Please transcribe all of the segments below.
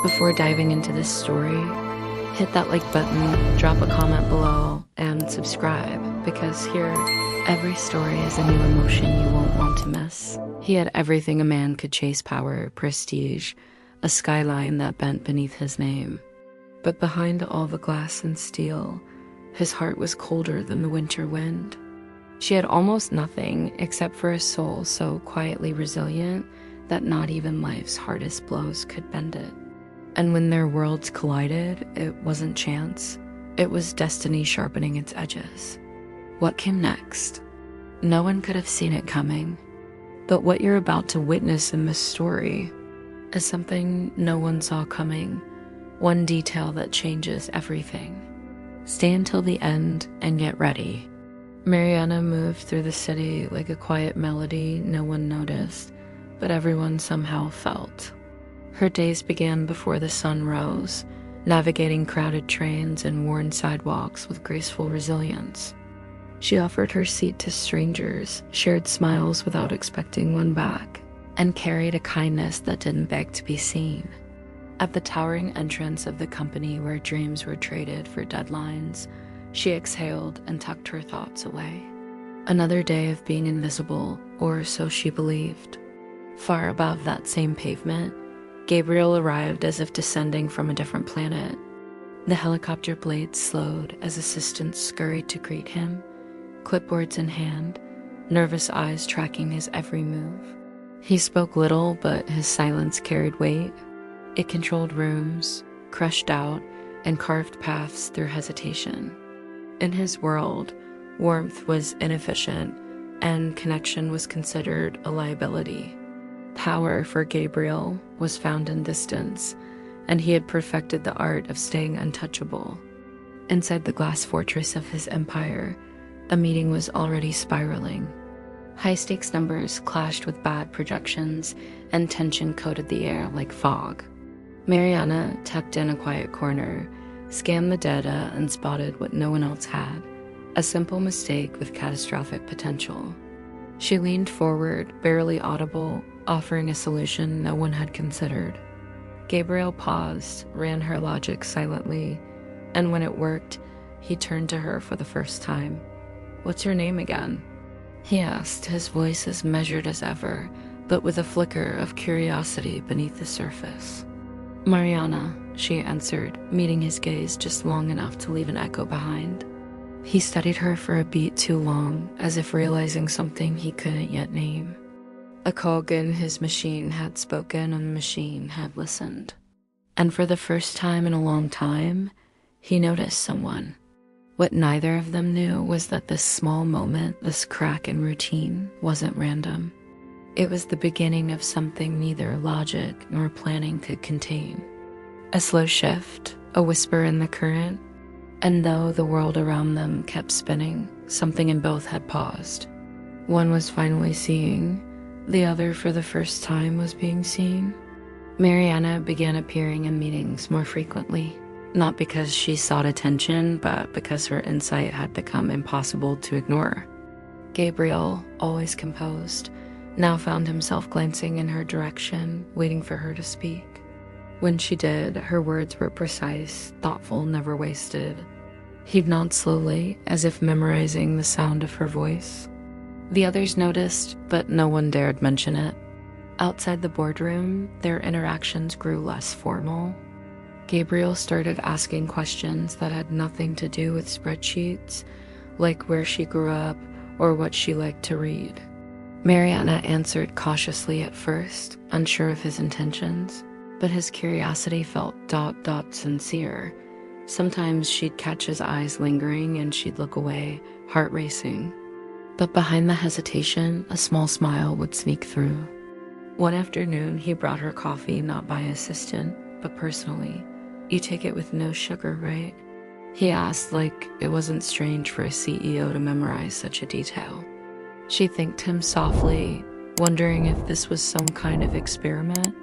Before diving into this story, hit that like button, drop a comment below, and subscribe, because here, every story is a new emotion you won't want to miss. He had everything a man could chase: power, prestige, a skyline that bent beneath his name. But behind all the glass and steel, his heart was colder than the winter wind. She had almost nothing except for a soul so quietly resilient that not even life's hardest blows could bend it. And when their worlds collided, it wasn't chance. It was destiny sharpening its edges. What came next? No one could have seen it coming. But what you're about to witness in this story is something no one saw coming. One detail that changes everything. Stay until the end and get ready. Mariana moved through the city like a quiet melody no one noticed, but everyone somehow felt. Her days began before the sun rose, navigating crowded trains and worn sidewalks with graceful resilience. She offered her seat to strangers, shared smiles without expecting one back, and carried a kindness that didn't beg to be seen. At the towering entrance of the company where dreams were traded for deadlines, she exhaled and tucked her thoughts away. Another day of being invisible, or so she believed. Far above that same pavement, Gabriel arrived as if descending from a different planet. The helicopter blades slowed as assistants scurried to greet him, clipboards in hand, nervous eyes tracking his every move. He spoke little, but his silence carried weight. It controlled rooms, crushed doubt, and carved paths through hesitation. In his world, warmth was inefficient, and connection was considered a liability. Power for Gabriel was found in distance, and he had perfected the art of staying untouchable. Inside the glass fortress of his empire, a meeting was already spiraling. High-stakes numbers clashed with bad projections, and tension coated the air like fog. Mariana, tucked in a quiet corner, scanned the data and spotted what no one else had: a simple mistake with catastrophic potential. She leaned forward, barely audible, offering a solution no one had considered. Gabriel paused, ran her logic silently, and when it worked, he turned to her for the first time. "What's your name again?" he asked, his voice as measured as ever, but with a flicker of curiosity beneath the surface. "Mariana," she answered, meeting his gaze just long enough to leave an echo behind. He studied her for a beat too long, as if realizing something he couldn't yet name. A cog in his machine had spoken and the machine had listened. And for the first time in a long time, he noticed someone. What neither of them knew was that this small moment, this crack in routine, wasn't random. It was the beginning of something neither logic nor planning could contain. A slow shift, a whisper in the current, and though the world around them kept spinning, something in both had paused. One was finally seeing, the other for the first time was being seen. Mariana began appearing in meetings more frequently, not because she sought attention, but because her insight had become impossible to ignore. Gabriel, always composed, now found himself glancing in her direction, waiting for her to speak. When she did, her words were precise, thoughtful, never wasted. He'd nod slowly, as if memorizing the sound of her voice. The others noticed, but no one dared mention it. Outside the boardroom, their interactions grew less formal. Gabriel started asking questions that had nothing to do with spreadsheets, like where she grew up or what she liked to read. Mariana answered cautiously at first, unsure of his intentions, but his curiosity felt sincere. Sometimes she'd catch his eyes lingering and she'd look away, heart racing. But behind the hesitation, a small smile would sneak through. One afternoon, he brought her coffee not by assistant, but personally. "You take it with no sugar, right?" he asked, like it wasn't strange for a CEO to memorize such a detail. She thanked him softly, wondering if this was some kind of experiment.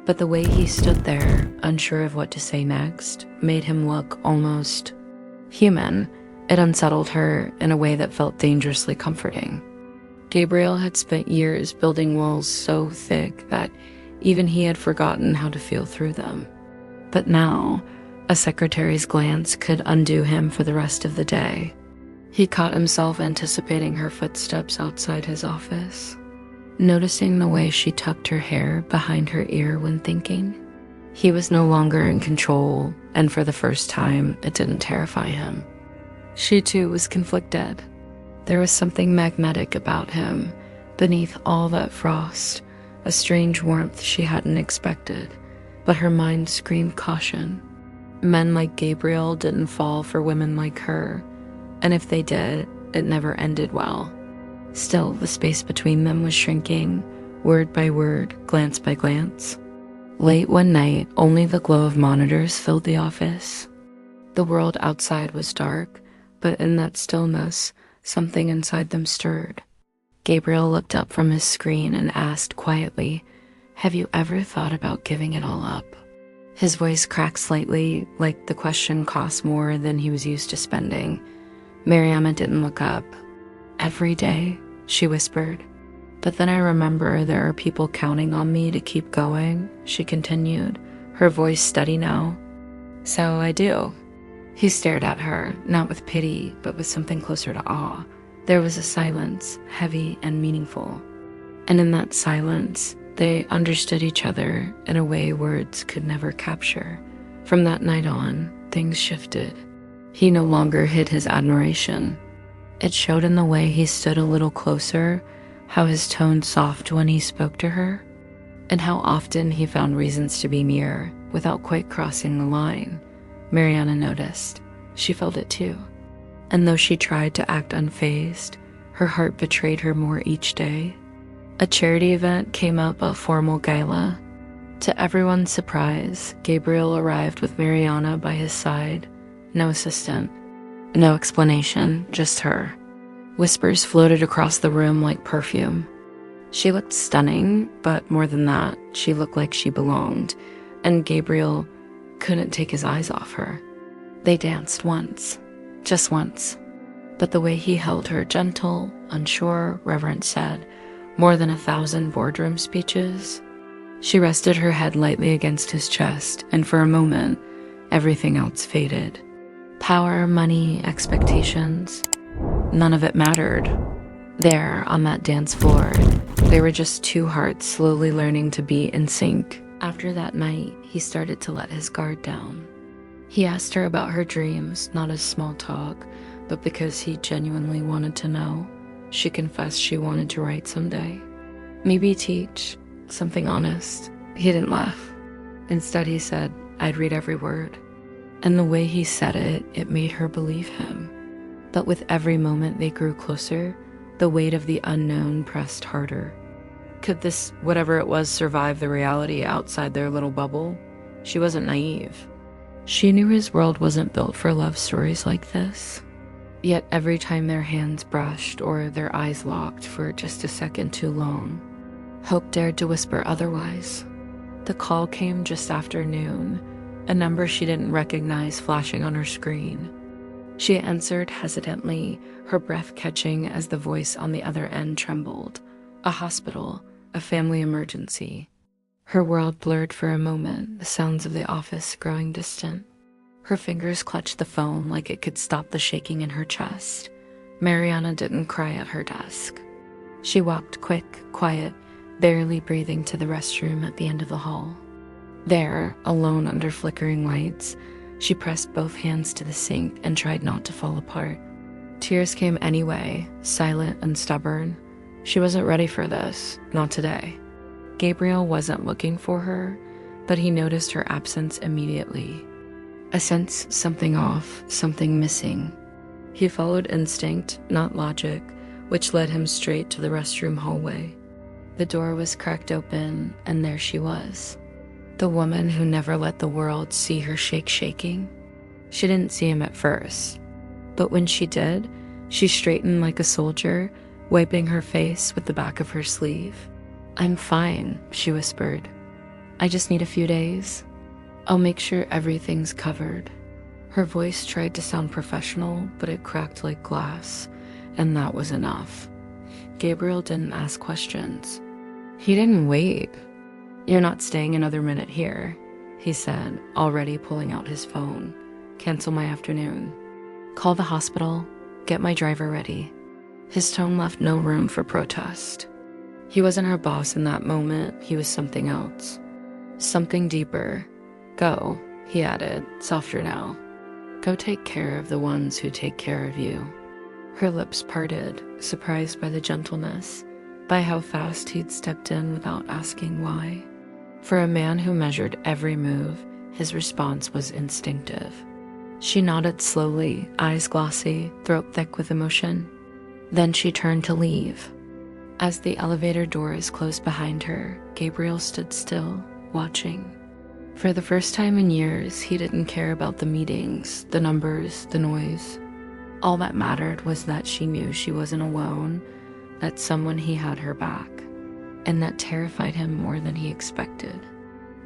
But the way he stood there, unsure of what to say next, made him look almost human. It unsettled her in a way that felt dangerously comforting. Gabriel had spent years building walls so thick that even he had forgotten how to feel through them. But now, a secretary's glance could undo him for the rest of the day. He caught himself anticipating her footsteps outside his office, noticing the way she tucked her hair behind her ear when thinking. He was no longer in control, and for the first time, it didn't terrify him. She too was conflicted. There was something magnetic about him, beneath all that frost, a strange warmth she hadn't expected, but her mind screamed caution. Men like Gabriel didn't fall for women like her, and if they did, it never ended well. Still, the space between them was shrinking, word by word, glance by glance. Late one night, only the glow of monitors filled the office. The world outside was dark, but in that stillness, something inside them stirred. Gabriel looked up from his screen and asked quietly, "Have you ever thought about giving it all up?" His voice cracked slightly, like the question cost more than he was used to spending. Mariana didn't look up. "Every day," she whispered. "But then I remember there are people counting on me to keep going," she continued, her voice steady now. "So I do." He stared at her, not with pity, but with something closer to awe. There was a silence, heavy and meaningful. And in that silence, they understood each other in a way words could never capture. From that night on, things shifted. He no longer hid his admiration. It showed in the way he stood a little closer, how his tone soft when he spoke to her, and how often he found reasons to be near without quite crossing the line. Mariana noticed. She felt it too. And though she tried to act unfazed, her heart betrayed her more each day. A charity event came up, a formal gala. To everyone's surprise, Gabriel arrived with Mariana by his side. No assistant, no explanation, just her. Whispers floated across the room like perfume. She looked stunning, but more than that, she looked like she belonged, and Gabriel couldn't take his eyes off her. They danced once, just once, but the way he held her, gentle, unsure, reverent, said more than 1,000 boardroom speeches. She rested her head lightly against his chest, and for a moment, everything else faded. Power, money, expectations, none of it mattered. There, on that dance floor, they were just two hearts slowly learning to be in sync. After that night, he started to let his guard down. He asked her about her dreams, not as small talk, but because he genuinely wanted to know. She confessed she wanted to write someday. Maybe teach, something honest. He didn't laugh. Instead, he said, "I'd read every word." And the way he said it, it made her believe him. But with every moment they grew closer, the weight of the unknown pressed harder. Could this, whatever it was, survive the reality outside their little bubble? She wasn't naive. She knew his world wasn't built for love stories like this. Yet every time their hands brushed or their eyes locked for just a second too long, hope dared to whisper otherwise. The call came just after noon, a number she didn't recognize flashing on her screen. She answered hesitantly, her breath catching as the voice on the other end trembled. A hospital, a family emergency. Her world blurred for a moment, the sounds of the office growing distant. Her fingers clutched the phone like it could stop the shaking in her chest. Mariana didn't cry at her desk. She walked quick, quiet, barely breathing to the restroom at the end of the hall. There, alone under flickering lights, she pressed both hands to the sink and tried not to fall apart. Tears came anyway, silent and stubborn. She wasn't ready for this, not today. Gabriel wasn't looking for her, but he noticed her absence immediately. A sense something off, something missing. He followed instinct, not logic, which led him straight to the restroom hallway. The door was cracked open, and there she was. The woman who never let the world see her shaking. She didn't see him at first, but when she did, she straightened like a soldier, wiping her face with the back of her sleeve. "I'm fine," she whispered. "I just need a few days. I'll make sure everything's covered." Her voice tried to sound professional, but it cracked like glass, and that was enough. Gabriel didn't ask questions. He didn't wait. "You're not staying another minute here," he said, already pulling out his phone. Cancel my afternoon. Call the hospital. Get my driver ready. His tone left no room for protest. He wasn't her boss in that moment. He was something else. Something deeper. Go, he added, softer now. Go take care of the ones who take care of you. Her lips parted, surprised by the gentleness, by how fast he'd stepped in without asking why. For a man who measured every move, his response was instinctive. She nodded slowly, eyes glossy, throat thick with emotion. Then she turned to leave. As the elevator doors closed behind her, Gabriel stood still, watching. For the first time in years, he didn't care about the meetings, the numbers, the noise. All that mattered was that she knew she wasn't alone, that someone he had her back, and that terrified him more than he expected.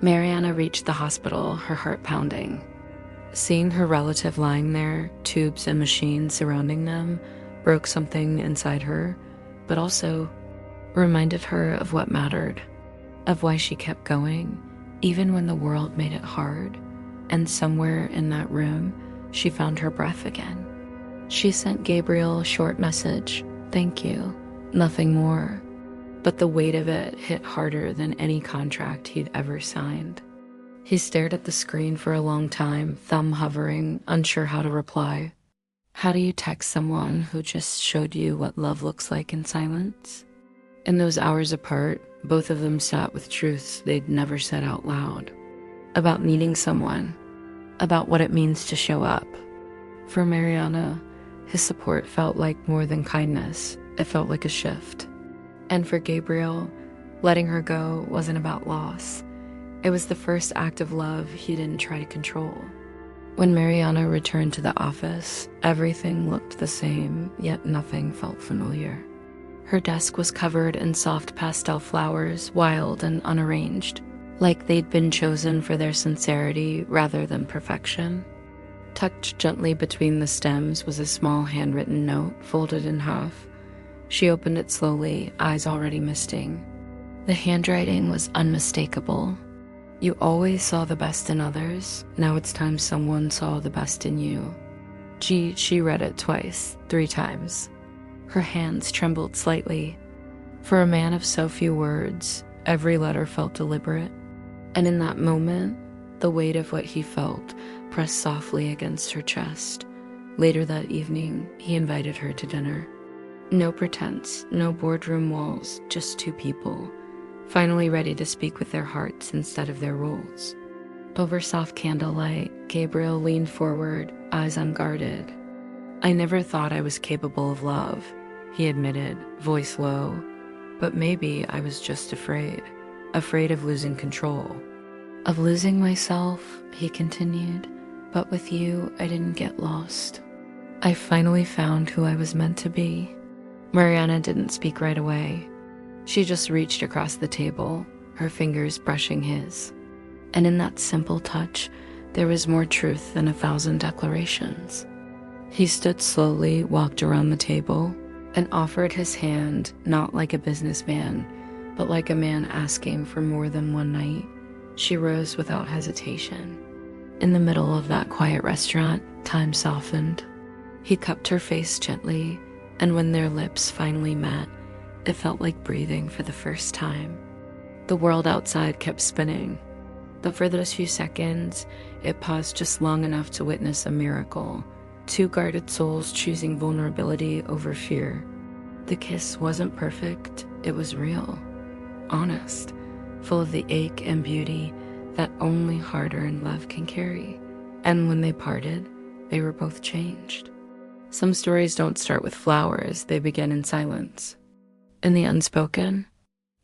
Mariana reached the hospital, her heart pounding. Seeing her relative lying there, tubes and machines surrounding them, broke something inside her, but also reminded her of what mattered, of why she kept going, even when the world made it hard. And somewhere in that room, she found her breath again. She sent Gabriel a short message, "Thank you," nothing more. But the weight of it hit harder than any contract he'd ever signed. He stared at the screen for a long time, thumb hovering, unsure how to reply. How do you text someone who just showed you what love looks like in silence? In those hours apart, both of them sat with truths they'd never said out loud. About needing someone. About what it means to show up. For Mariana, his support felt like more than kindness. It felt like a shift. And for Gabriel, letting her go wasn't about loss. It was the first act of love he didn't try to control. When Mariana returned to the office, everything looked the same, yet nothing felt familiar. Her desk was covered in soft pastel flowers, wild and unarranged, like they'd been chosen for their sincerity rather than perfection. Tucked gently between the stems was a small handwritten note, folded in half. She opened it slowly, eyes already misting. The handwriting was unmistakable. You always saw the best in others. Now it's time someone saw the best in you. She read it twice, 3 times. Her hands trembled slightly. For a man of so few words, every letter felt deliberate. And in that moment, the weight of what he felt pressed softly against her chest. Later that evening, he invited her to dinner. No pretense, no boardroom walls, just 2 people, finally ready to speak with their hearts instead of their roles. Over soft candlelight, Gabriel leaned forward, eyes unguarded. I never thought I was capable of love, he admitted, voice low. But maybe I was just afraid of losing control. Of losing myself, he continued, but with you, I didn't get lost. I finally found who I was meant to be. Mariana didn't speak right away. She just reached across the table, her fingers brushing his. And in that simple touch, there was more truth than 1,000 declarations. He stood slowly, walked around the table, and offered his hand, not like a businessman, but like a man asking for more than one night. She rose without hesitation. In the middle of that quiet restaurant, time softened. He cupped her face gently, and when their lips finally met, it felt like breathing for the first time. The world outside kept spinning, but for those few seconds, it paused just long enough to witness a miracle. 2 guarded souls choosing vulnerability over fear. The kiss wasn't perfect, it was real, honest, full of the ache and beauty that only hard-earned love can carry. And when they parted, they were both changed. Some stories don't start with flowers, they begin in silence. In the unspoken,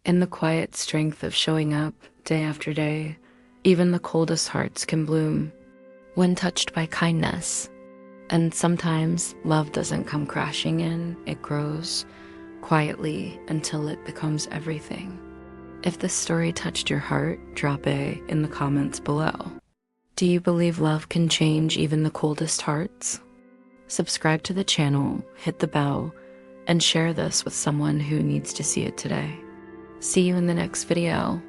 in the quiet strength of showing up day after day, even the coldest hearts can bloom when touched by kindness. And sometimes love doesn't come crashing in, it grows quietly until it becomes everything. If this story touched your heart, drop A in the comments below. Do you believe love can change even the coldest hearts? Subscribe to the channel, hit the bell, and share this with someone who needs to see it today. See you in the next video.